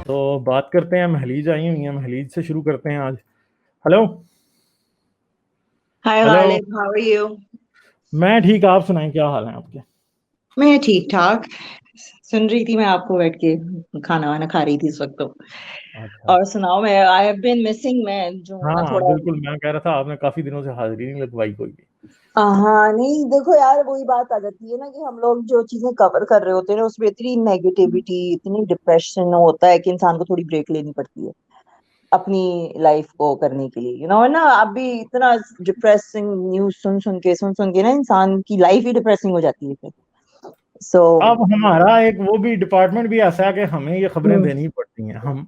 तो बात करते हैं, महलीज आई हुई हैं, महलीज से शुरू करते हैं आज। Hello. Hi hello. Ghalib, how are you? मैं ठीक, आप सुनाएं, क्या हाल है आपके? मैं ठीक ठाक। सुन रही थी, मैं आपको बैठ के खाना वाना खा रही थी इस वक्त तो। अच्छा। और सुनाओ, मैं आई हैव बीन मिसिंग, मैं जो ना हाँ थोड़ा। बिल्कुल, मैं कह रहा था आपने काफी दिनों से हाजिरी नहीं लगवाई कोई भी। हाँ नहीं, देखो यार, वही बात आ जाती है ना कि हम लोग जो चीजें कवर कर रहे होते हैं ना, उसमें इतनी नेगेटिविटी, इतनी डिप्रेशन होता है कि इंसान को थोड़ी ब्रेक लेनी पड़ती है अपनी लाइफ को करने के लिए, ना अभी इतना डिप्रेसिंग न्यूज सुन सुन के ना इंसान की लाइफ ही डिप्रेसिंग हो जाती है फिर। सो अब हमारा एक वो भी डिपार्टमेंट भी ऐसा है कि हमें ये खबरें देनी पड़ती हैं, हम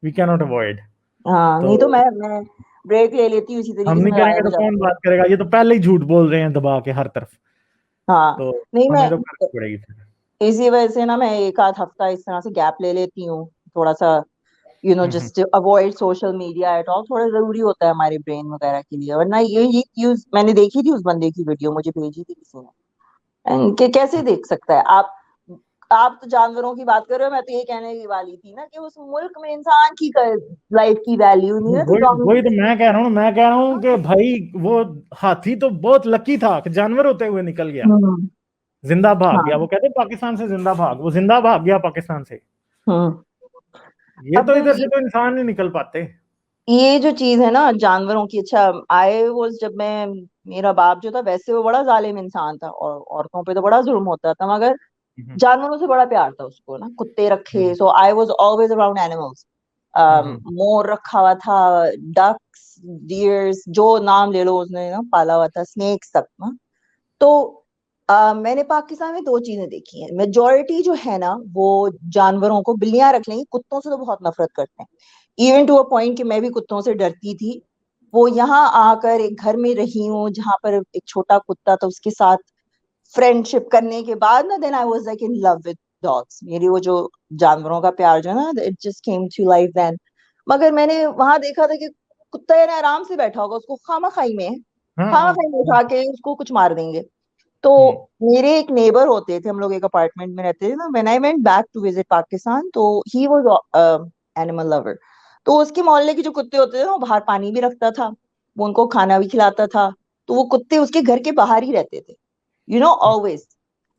वी कैन नॉट अवॉइड। हाँ तो नहीं तो मैं ब्रेक ले लेती हूँ, इसी हम तरीके से नहीं मैं करेंगे गायब हो तो कौन जाती हूँ। बात करेगा, ये तो पहले ही झूठ बोल रहे हैं दबा के हर तरफ। हाँ तो नहीं, मैं हमें तो करनी पड़ेगी फिर। इसी वजह से ना मैं एक आध हफ्ता इस तरह से गैप ले लेती हूँ, थोड़ा सा, hmm. Just avoid social media at all. थोड़ा जरूरी होता है हमारे ब्रेन वगैरह के लिए, वरना ये न्यूज मैंने देखी थी, उस बंदे की वीडियो मुझे भेजी थी किसी ने। कि कैसे देख सकता है आप तो जानवरों की बात कर रहे हो, मैं तो ये कहने की वाली थी ना कि उस मुल्क में इंसान की लाइफ की वैल्यू नहीं है तो वही वही तो मैं कह रहा हूँ, मैं कह रहा हूँ कि हाँ। भाई वो हाथी तो बहुत लकी था कि जानवर होते हुए निकल गया, हम्म। जिंदा भाग हाँ। गया। वो कहते हैं पाकिस्तान से जिंदा भाग, वो जिंदा भाग गया पाकिस्तान से। हम्म। ये अब तो इधर से तो इंसान नहीं निकल पाते। ये जो चीज है ना जानवरों की, अच्छा, आई वो जब मैं, मेरा बाप जो था वैसे वो बड़ा जालिम इंसान था और औरतों पे तो बड़ा जुल्म होता था, मगर हम्म। जानवरों से बड़ा प्यार था उसको ना, कुत्ते रखे, hmm. So I was always around animals. Hmm. मोर रखा हुआ था, डक्स, डियर्स, जो नाम ले लो उसने ना पाला हुआ था, स्नेक्स तक ना। तो मैंने पाकिस्तान में दो चीजें देखी हैं, मेजोरिटी जो है ना वो जानवरों को, बिल्लियां रख लेंगी, कुत्तों से तो बहुत नफरत करते हैं, इवन टू अ पॉइंट कि मैं भी कुत्तों से डरती थी। वो यहाँ आकर एक घर में रही हूँ जहां पर एक छोटा कुत्ता था, उसके साथ फ्रेंडशिप करने के बाद ना, then I was like in love with dogs. मेरी वो जो जानवरों का प्यार जो है ना, it just came to life then. मगर मैंने वहां देखा था कि कुत्ता है ना आराम से बैठा होगा, उसको खामा खाई में, हाँ खामा हाँ। खाई में उठा के उसको कुछ मार देंगे। तो हम्म। मेरे एक नेबर होते थे, हम लोग एक अपार्टमेंट में रहते थे ना, when I went back to visit Pakistan, तो ही वाज एनिमल लवर। तो उसके मोहल्ले के जो कुत्ते होते थे ना, वो बाहर पानी भी रखता था, वो उनको खाना भी खिलाता था। तो वो कुत्ते उसके घर के बाहर ही रहते थे, ऑलवेज।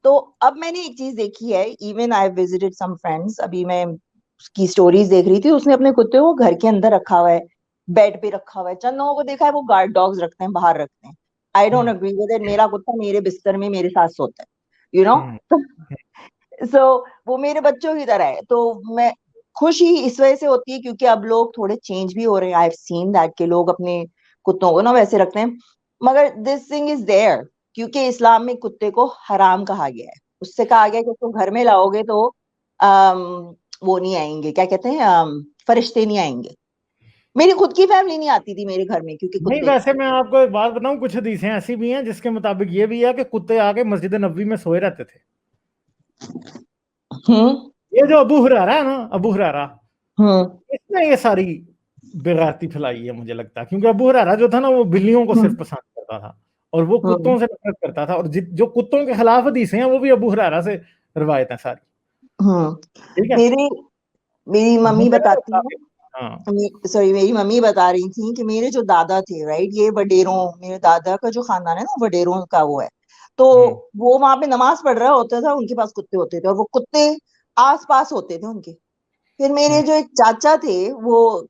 तो अब मैंने एक चीज देखी है, even I visited some friends, अभी मैं उसकी स्टोरीज देख रही थी, उसने अपने कुत्ते को घर के अंदर रखा हुआ है, बेड पे रखा हुआ है। चंद लोगों को देखा है वो गार्ड डॉग्स रखते हैं, बाहर रखते हैं। I don't hmm. Agree with it, मेरा कुत्ता मेरे बिस्तर में मेरे साथ सोता है, यू नो हम्म। सो वो मेरे बच्चों की तरह है। तो मैं खुश ही इस वजह से होती है क्योंकि अब लोग थोड़े चेंज भी हो रहे हैं, आई हैव सीन दैट के लोग अपने कुत्तों को ना वैसे रखते हैं। मगर दिस थिंग इज देयर, क्योंकि इस्लाम में कुत्ते को हराम कहा गया है। उससे कहा गया है कि उसको घर में लाओगे तो अम, वो नहीं आएंगे, क्या कहते हैं, फरिश्ते नहीं आएंगे। मेरी खुद की फैमिली नहीं आती थी मेरे घर में क्योंकि नहीं, कुत्ते थे। वैसे मैं आपको एक बात बताऊं, कुछ हदीसें ऐसी भी हैं जिसके मुताबिक ये भी है कि कुत्ते आके मस्जिद नबवी में सोए रहते थे। हम्म। ये जो अबू हुरैरा है ना, अबू हुरैरा, हम्म। इसने ये सारी बेगैरती फैलाई है मुझे लगता है, क्योंकि अबू हुरैरा जो था ना वो बिल्लियों को सिर्फ हम्म। पसंद करता था और वो हम्म। कुत्तों से नफरत करता था। और जो कुत्तों के खिलाफ हदीसें हैं वो भी अबू हुरैरा से रिवायत है सारी। हम्म। ठीक है। मेरी मेरी मम्मी मुझे ना बताती है, मुताबिक, हाँ। सॉरी, मेरी मम्मी बता रही थी कि मेरे जो दादा थे, राइट, ये वडेरों, मेरे दादा का जो खानदान है ना वडेरों का वो है। तो हम्म। वो वहां पे नमाज पढ़ रहा होता था, उनके पास कुत्ते होते थे और वो कुत्ते आस पास होते थे उनके। फिर मेरे हम्म। जो एक चाचा थे, वो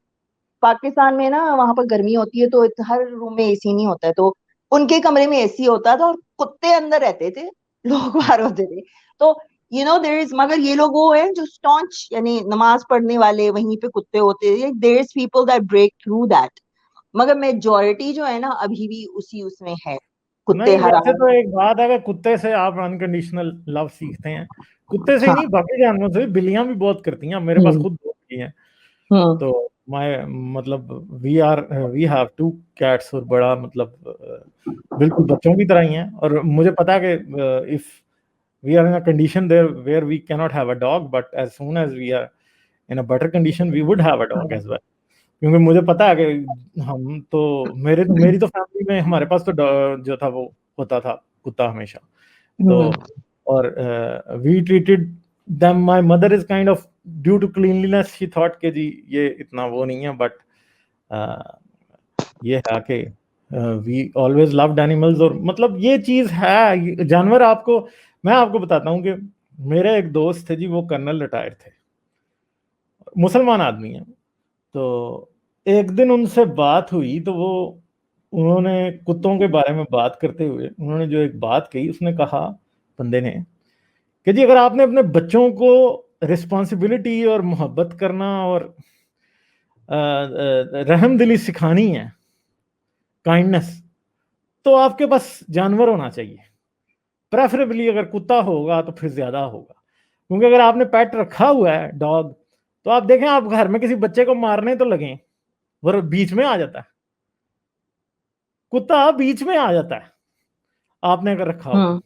पाकिस्तान में ना वहां पर गर्मी होती है तो हर रूम में एसी नहीं होता है, तो उनके कमरे में एसी होता था और कुत्ते अंदर रहते थे, लोग बाहर होते थे। तो देयर इज, मगर ये लोग वो हैं जो स्टॉन्च, यानी नमाज पढ़ने वाले, वहीं पे कुत्ते होते हैं, there is people that break through that. मगर मेजोरिटी जो है ना अभी भी उसी उसमें है, कुत्ते नहीं, वैसे हराम। तो एक बात है कि कुत्ते से आप अनकंडीशनल लव सीखते हैं, कुत्ते से ही हाँ। नहीं बाकी जानवरों से भी। बिल्लियां भी बहुत करती हैं, मेरे पास हम्म। खुद दो बिल्ली हैं। हम्म। तो माय मतलब वी हैव टू कैट्स, और बड़ा मतलब बिल्कुल बच्चों की तरह ही हैं। और मुझे पता है कि if we are in a condition there where we can not have a dog, but as soon as we are in a better condition we would have a dog as well. क्योंकि मुझे पता है कि हम तो, मेरी तो family में हमारे पास तो जो था वो होता था कुत्ता हमेशा। तो हम्म। और we treated them, my mother is kind of due to cleanliness she thought के जी ये इतना वो नहीं है, बट ये है कि वी ऑलवेज लव्ड एनिमल्स। और मतलब ये चीज है, जानवर आपको, मैं आपको बताता हूँ कि मेरे एक दोस्त थे जी, वो कर्नल रिटायर्ड थे, मुसलमान आदमी है। तो एक दिन उनसे बात हुई तो वो, उन्होंने कुत्तों के बारे में बात करते हुए उन्होंने जो एक बात कही, उसने कहा बंदे ने कि जी अगर आपने अपने बच्चों को रिस्पॉन्सिबिलिटी और मोहब्बत करना और रहमदिली सिखानी है, काइंडनेस, तो आपके पास जानवर होना चाहिए। प्रेफरेबली अगर कुत्ता होगा तो फिर ज्यादा होगा, क्योंकि अगर आपने पेट रखा हुआ है डॉग, तो आप देखें आप घर में किसी बच्चे को मारने तो लगे, वो बीच में आ जाता है, कुत्ता बीच में आ जाता है आपने अगर रखा हो तो।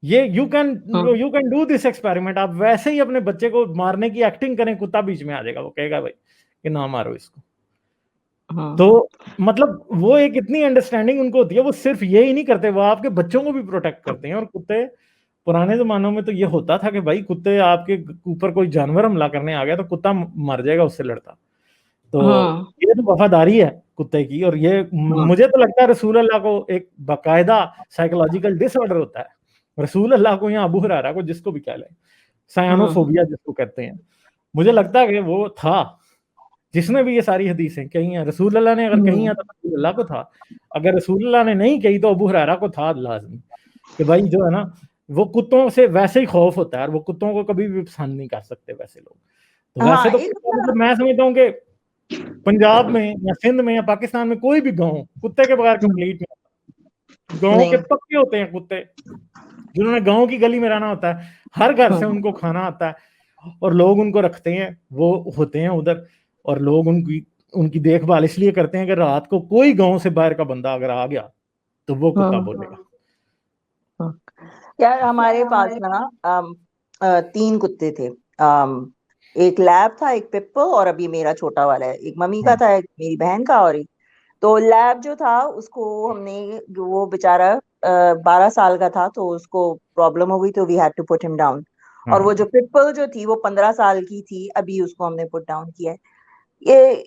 ये you can do this experiment. आप वैसे ही अपने बच्चे को मारने की एक्टिंग करें, कुत्ता बीच में आ जाएगा, वो कहेगा भाई कि ना मारो इसको। तो मतलब वो एक इतनी अंडरस्टैंडिंग उनको होती है, वो सिर्फ ये ही नहीं करते, वो आपके बच्चों को भी प्रोटेक्ट करते हैं। और कुत्ते, पुराने जमानों में तो ये होता था कि भाई कुत्ते आपके ऊपर कोई जानवर हमला करने आ गया तो कुत्ता मर जाएगा उससे लड़ता। तो ये तो वफादारी है कुत्ते की। और ये मुझे तो लगता है रसूल अल्लाह को एक बाकायदा साइकोलॉजिकल डिसऑर्डर होता है, रसूल अल्लाह को या अबू हुरैरा को, जिसको भी कह लें, सायानोफोबिया जिसको कहते हैं, मुझे लगता है कि वो था जिसने भी ये सारी हदीसें कही हैं। रसूल अल्लाह ने अगर कही हैं तो रसूल अल्लाह को था, अगर रसूल अल्लाह ने नहीं कही तो अबू हुरैरा को था लाजमी, कि भाई जो है ना, वो कुत्तों से वैसे ही खौफ होता है और वो कुत्तों को कभी भी पसंद नहीं कर सकते वैसे लोग। तो वैसे तो मतलब मैं समझता हूँ कि पंजाब में या सिंध में या पाकिस्तान में कोई भी गांव कुत्ते के बगैर कंप्लीट नहीं। गांव के पक्के होते हैं कुत्ते, जिन्होंने गांव की गली में रहना होता है, हर घर से उनको खाना आता है और लोग उनको रखते हैं, वो होते हैं उधर। और लोग उनकी देखभाल इसलिए करते हैं कि रात को कोई गांव से बाहर का बंदा अगर आ गया तो वो कुत्ता बोलेगा। यार हमारे पास ना 3 कुत्ते थे। एक लैब था, एक पिप्पल, और अभी मेरा छोटा वाला है। एक मम्मी का था, एक मेरी बहन का, और एक तो लैब जो था उसको हमने, वो बेचारा 12 साल का था तो उसको प्रॉब्लम हो गई तो we had to put him down. और वो जो पिप्पल जो थी वो 15 साल की थी, अभी उसको हमने पुट डाउन किया है। ये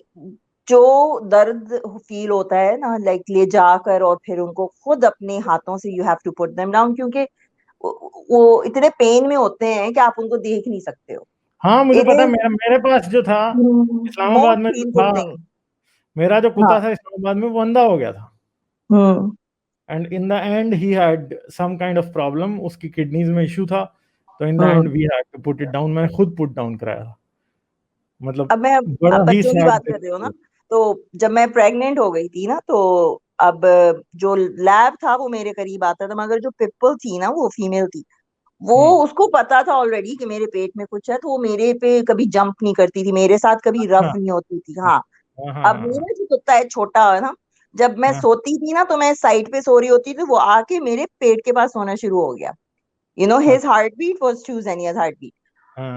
जो दर्द फील होता है ना, लाइक ले जाकर और फिर उनको खुद अपने हाथों से you have to put them down, क्योंकि वो इतने पेन में होते हैं कि आप उनको देख नहीं सकते हो। हाँ मुझे इट पता है, इज मेरे पास जो था इस्लामाबाद मोस्ट में जो पेनफुल था, थिंग। मेरा जो हाँ। कुत्ता था इस्लामाबाद में, वो अंधा हो गया था। And in the end he had some kind of problem, उसकी किडनीज में इशू था। तो in the end we had to put it down, मैंने खुद पुट डाउन कराया था। मतलब अब मैं बड़ा अब ही बच्चों की सैड। बात कर रहे हो ना, तो जब मैं प्रेग्नेंट हो गई थी ना, तो अब जो लैब था वो मेरे करीब आता था, मगर जो पिप्पल थी ना वो फीमेल थी। वो उसको पता था ऑलरेडी कि मेरे पेट में कुछ है, तो वो मेरे पे कभी जंप नहीं करती थी, मेरे साथ कभी रफ नहीं होती थी। हाँ। अब मेरा जो कुत्ता है छोटा है ना, जब मैं सोती थी ना तो मैं साइड पे सो रही होती थी, वो आके मेरे पेट के पास सोना शुरू हो गया। His heart beat was to Jenia's heart beat.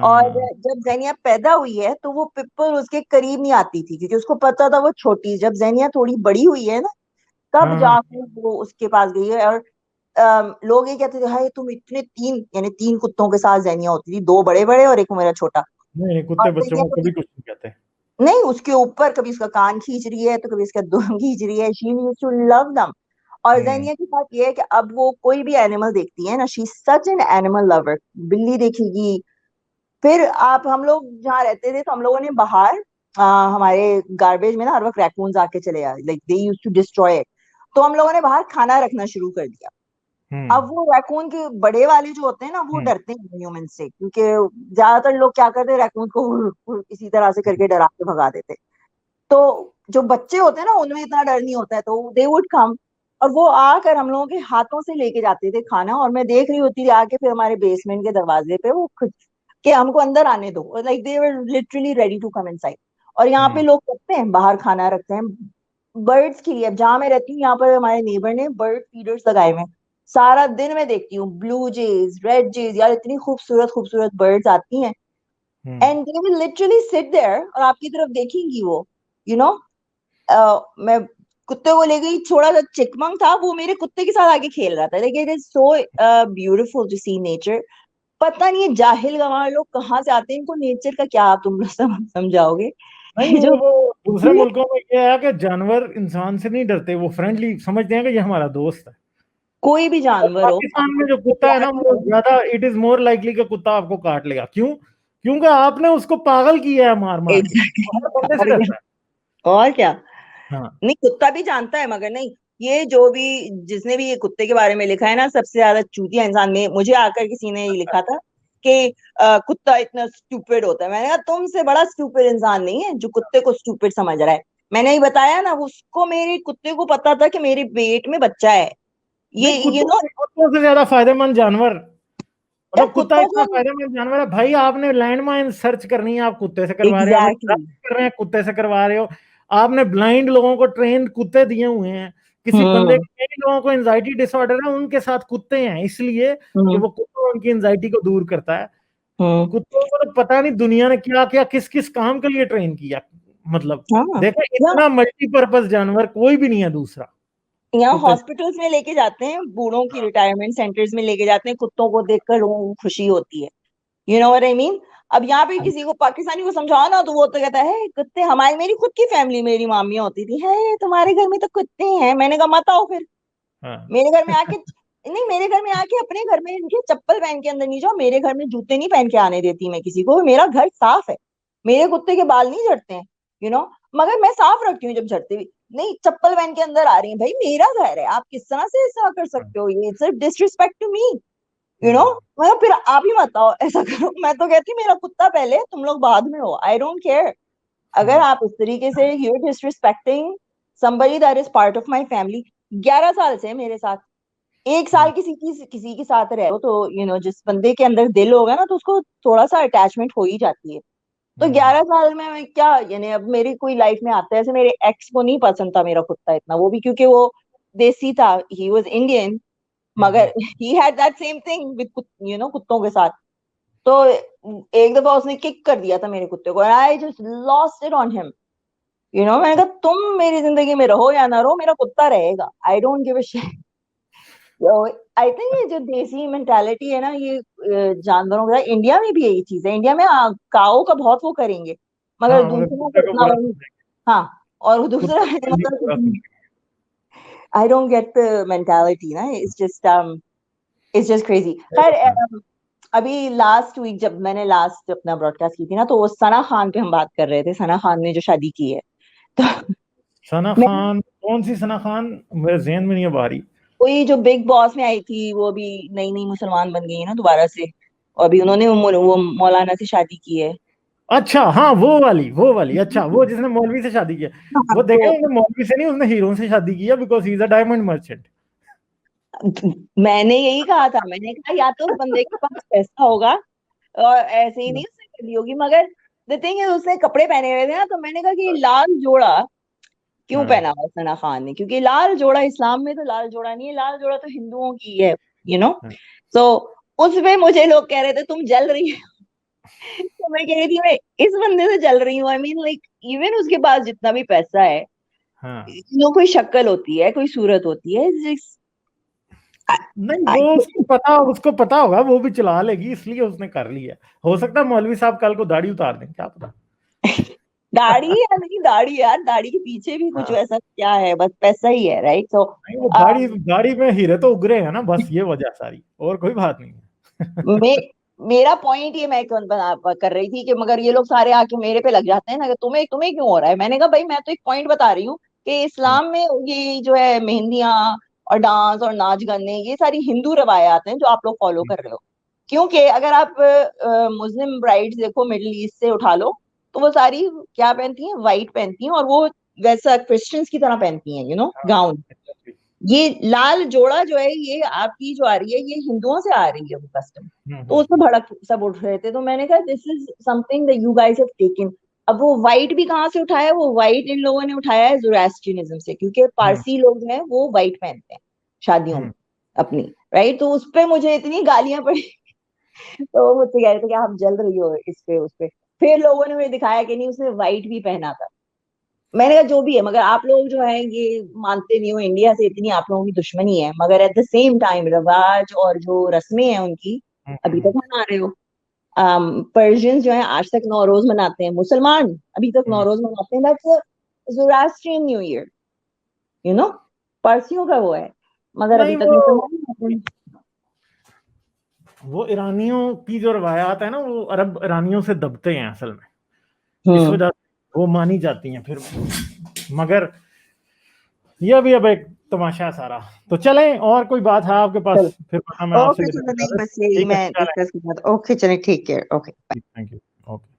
और जब जेनिया पैदा हुई है तो वो पिप्पल उसके करीब नहीं आती थी, क्योंकि उसको पता था वो छोटी, जब जेनिया थोड़ी बड़ी हुई है ना, तब जाकर वो उसके पास गई है। और लोग ये कहते थे हाय तुम इतने 3, यानी 3 कुत्तों के साथ जेनिया होती थी, 2 बड़े बड़े और एक मेरा छोटा। नहीं, और कुत्ते बच्चों जेनिया को कभी कुछ नहीं कहते। नहीं, उसके ऊपर कभी उसका कान खींच रही है तो कभी उसका दुम खींच रही है। She used to love them. और जेनिया के साथ ये है कि अब वो कोई भी एनिमल देखती है ना, she such an animal lover. बिल्ली देखेगी, फिर आप, हम लोग जहाँ रहते थे तो हम लोगों ने बाहर हमारे गार्बेज में ना हर वक्त रैकून्स आके चले आए, like they used to destroy it. तो हम लोगों ने बाहर खाना रखना शुरू कर दिया। अब वो रैकून के बड़े वाले जो होते हैं ना, वो डरते हैं ह्यूमन से, क्योंकि ज्यादातर लोग क्या करते हैं, रैकून को इसी तरह से करके डरा के भगा देते। तो जो बच्चे होते हैं ना, उनमें इतना डर नहीं होता है, तो दे वुड कम और वो आकर हम लोगों के हाथों से लेके जाते थे खाना। और मैं देख रही होती थी आके फिर हमारे बेसमेंट के दरवाजे पे वो खुद कि हमको अंदर आने दो, like they were literally ready to come inside. और यहाँ पे लोग करते हैं, बाहर खाना रखते हैं बर्ड्स के लिए। अब जहाँ मैं रहती हूँ यहाँ पर हमारे नेबर ने बर्ड फीडर्स लगाए हुए हैं। सारा दिन मैं देखती हूँ ब्लू जेज, रेड जेज, यार इतनी खूबसूरत खूबसूरत बर्ड्स आती हैं। And they will literally sit there और आपकी तरफ देखेंगी वो। यू नो मैं कुत्ते को ले गई, थोड़ा सा चिकमंग था, वो मेरे कुत्ते के साथ आके खेल रहा था। Like it is so beautiful to see nature. पता नहीं है जाहिल गंवार लोग कहाँ से आते हैं, इनको नेचर का क्या आप तुम लोग समझाओगे। नहीं, जो वो दूसरे मुल्कों में क्या है कि जानवर इंसान से नहीं डरते, वो फ्रेंडली समझते हैं कि ये हमारा दोस्त है। कोई भी और जानवर हो, पाकिस्तान में जो कुत्ता है ना, वो ज्यादा, इट इज मोर लाइकली कि कुत्ता आपको काट लेगा। क्यों? क्योंकि आपने उसको पागल किया है मार मार के, और बंदे से डरता है। और क्या। हाँ नहीं कुत्ता भी जानता है, मगर नहीं, ये जो भी, जिसने भी ये कुत्ते के बारे में लिखा है ना, सबसे ज्यादा चूतिया इंसान में मुझे आकर किसी ने ये लिखा था कि कुत्ता इतना स्टूपिड होता है। मैंने कहा तुमसे बड़ा स्टूपिड इंसान नहीं है जो कुत्ते को स्टूपिड समझ रहा है। मैंने ही बताया ना, उसको, मेरे कुत्ते को पता था कि मेरे पेट में बच्चा है। ये नहीं, यू नो कुत्तों से ज्यादा फायदेमंद जानवर, यार मतलब कुत्ता कुत्तों इतना को फायदेमंद जानवर है भाई। आपने लैंडमाइन सर्च करनी है, आप कुत्ते से करवा रहे हो। आपने एग्जैक्टली ड्राइव कर रहे हैं, कुत्ते से करवा रहे हो। आपने ब्लाइंड लोगों को ट्रेन कुत्ते दिए हुए हैं। किसी बंदे, हम्म कई लोगों को एंजाइटी डिसऑर्डर है, उनके साथ कुत्ते हैं, इसलिए कि हम्म वो कुत्ता उनकी एंजाइटी को दूर करता है। हम्म कुत्तों को तो पता नहीं दुनिया ने क्या क्या किस किस काम के लिए ट्रेन किया। मतलब हाँ। देखो, या इतना मल्टीपर्पज जानवर कोई भी नहीं है दूसरा यहाँ कुत्ते। हॉस्पिटल्स में लेके जाते हैं, बूढ़ों की रिटायरमेंट सेंटर्स में लेके जाते हैं, कुत्तों को देखकर लोगों को खुशी होती है। You know what I mean. अब यहाँ पे किसी को पाकिस्तानी को समझाओ ना, तो वो तो कहता है कुत्ते हमारी, मेरी खुद की फैमिली, मेरी मामियां होती थी, है तुम्हारे घर में तो कुत्ते हैं। मैंने कहा मत आओ फिर हाँ मेरे घर में आके। नहीं, मेरे घर में आके अपने घर में इनके चप्पल पहन के अंदर नहीं जाओ, मेरे घर में जूते नहीं पहन के आने देती मैं किसी को, मेरा घर साफ है, मेरे कुत्ते के बाल नहीं झड़ते हैं। यू नो मगर मैं साफ रखती हूँ जब झड़ते भी। नहीं, चप्पल पहन के अंदर आ रही है, भाई मेरा घर है, आप किस तरह से ऐसा कर हाँ सकते हो, ये it's disrespect to me. You know हाँ मतलब फिर आप ही मत आओ ऐसा करो। मैं तो कहती मेरा कुत्ता पहले, तुम लोग बाद में हो, आई डोंट केयर। अगर हाँ आप इस तरीके से you disrespecting somebody that is part of my family, 11 साल से मेरे साथ, एक साल हाँ किसी के साथ रहे हो तो जिस बंदे के अंदर दिल होगा ना, तो उसको थोड़ा सा अटैचमेंट हो ही जाती है। तो हाँ 11 साल में मैं क्या, अब मेरी कोई लाइफ में आता है, ऐसे मेरे एक्स को नहीं पसंद था मेरा कुत्ता इतना, वो भी क्योंकि वो देसी था, ही वाज इंडियन, हाँ मगर he had that same thing with कुत्तों के साथ। तो एक दफा उसने किक कर दिया था मेरे कुत्ते को, I just lost it on him. मैंने कहा तुम मेरी जिंदगी में रहो या ना रहो, मेरा कुत्ता रहेगा, I don't give a shit. I think ये जो देसी मेंटालिटी है ना, ये जानवरों का, इंडिया में भी यही चीज है। इंडिया में काओ का बहुत वो करेंगे, मगर हाँ, मगर दूसरों कुत्ते को को इतना बुरा वो। समझेंगे। हाँ, और दूसरा कुत्ते है, को जल्दी बुरा मतलब समझेंगे। I don't get the mentality ना, इट्स जस्ट क्रेजी। खैर, हाँ। अभी लास्ट वीक जब मैंने लास्ट अपना ब्रॉडकास्ट की थी ना, तो वो सना खान पे हम बात कर रहे थे, सना खान ने जो शादी की है। तो सना मैं, खान? कौन सी सना खान? मेरे जहन में नहीं है बारी। कोई जो बिग बॉस में आई थी, वो भी नई नई मुसलमान बन गई है ना दोबारा से, और अभी उन्होंने वो मौलाना से शादी की है। अच्छा, हाँ, वो वाली, अच्छा, वो जिसने मौलवी से शादी किया। हाँ, वो देखे, तो उसने मौलवी से नहीं, उसने हीरो से शादी किया, because he is a diamond merchant. मैंने यही कहा था, मैंने कहा या तो उस बंदे के पास पैसा होगा, और ऐसे ही नहीं उसने कर दी होगी, मगर द थिंग इज उसने कपड़े पहने हुए थे ना, तो मैंने कहा कि ये लाल जोड़ा क्यों हाँ पहना हुआ सना खान ने, क्योंकि लाल जोड़ा इस्लाम में तो लाल जोड़ा नहीं है, लाल जोड़ा तो हिंदुओं की है। यू नो हाँ सो उस पे मुझे लोग कह रहे थे तुम जल रही हो। तो मैं कह रही थी मैं इस बंदे से जल रही हूँ, आई मीन लाइक इवन उसके पास जितना भी पैसा है, हाँ। कोई शक्ल होती है, कोई सूरत होती है, नहीं, वो उसको पता होगा, वो भी चला लेगी, इसलिए उसने कर लिया। हो सकता है मौलवी साहब कल को दाढ़ी उतार दें, क्या पता। दाढ़ी या नहीं दाढ़ी, यार दाढ़ी के पीछे भी कुछ हाँ। वैसा क्या है, बस पैसा ही है, राइट। सो नहीं, वो दाढ़ी दाढ़ी में हीरे तो उगरे हैं ना, बस ये वजह सारी, और कोई बात नहीं है। मे मेरा पॉइंट ये मैं कौन कर रही थी कि मगर ये लोग सारे आके मेरे पे लग जाते हैं ना कि तुम्हें तुम्हें क्यों हो रहा है। मैंने कहा भाई मैं तो एक पॉइंट बता रही हूँ कि इस्लाम में ये जो है मेहंदियां और डांस और नाच गाने, ये सारी हिंदू रवायात हैं जो आप लोग फॉलो कर रहे हो। क्योंकि अगर आप मुस्लिम ब्राइड्स देखो मिडिल ईस्ट से उठा लो, तो वो सारी क्या पहनती हैं, वाइट पहनती हैं, और वो वैसा क्रिश्चियंस की तरह पहनती हैं, गाउन। ये लाल जोड़ा जो है, ये आपकी जो आ रही है, ये हिंदुओं से आ रही है वो कस्टम। तो उसमें भड़क सब उठ रहे थे, तो मैंने कहा this is something that you guys have taken. अब वो वाइट भी कहाँ से उठाया, वो वाइट इन लोगों ने उठाया है जोरास्ट्रियनिज्म से, क्योंकि हम्म पारसी लोग जो है वो वाइट पहनते हैं शादियों में हम्म अपनी, राइट। तो उस पे मुझे इतनी गालियां पड़ी। तो वो मुझसे कह रहे थे कि आप जल रही हो इस पे उस पे। फिर लोगों ने मुझे दिखाया कि नहीं, उसने वाइट भी पहना था। मैंने कहा जो भी है, मगर आप लोग जो है ये मानते नहीं हो, इंडिया से इतनी आप लोगों की दुश्मनी है, मगर एट द सेम टाइम रिवाज और जो रस्में हैं उनकी, अभी तक मना रहे हो। पर्शियंस जो है आज तक नौरोज मनाते हैं, मुसलमान अभी तक नौरोज मनाते हैं, that's Zoroastrian new year, you know, पारसियों का वो है, मगर अभी तक मुसलमान मनाते हैं। वो ईरानियों की जो रवायात है ना, वो अरब ईरानियों से दबते हैं असल में, इस वजह से वो मानी जाती हैं फिर, मगर यह भी अब एक तमाशा सारा। तो चलें, और कोई बात है आपके पास, फिर मैं आपसे ओके चलो, नहीं बस यही ठीक है, मैं डिस्कस कर रहा था। ओके चलें, ठीक है, ओके। Thank you, okay.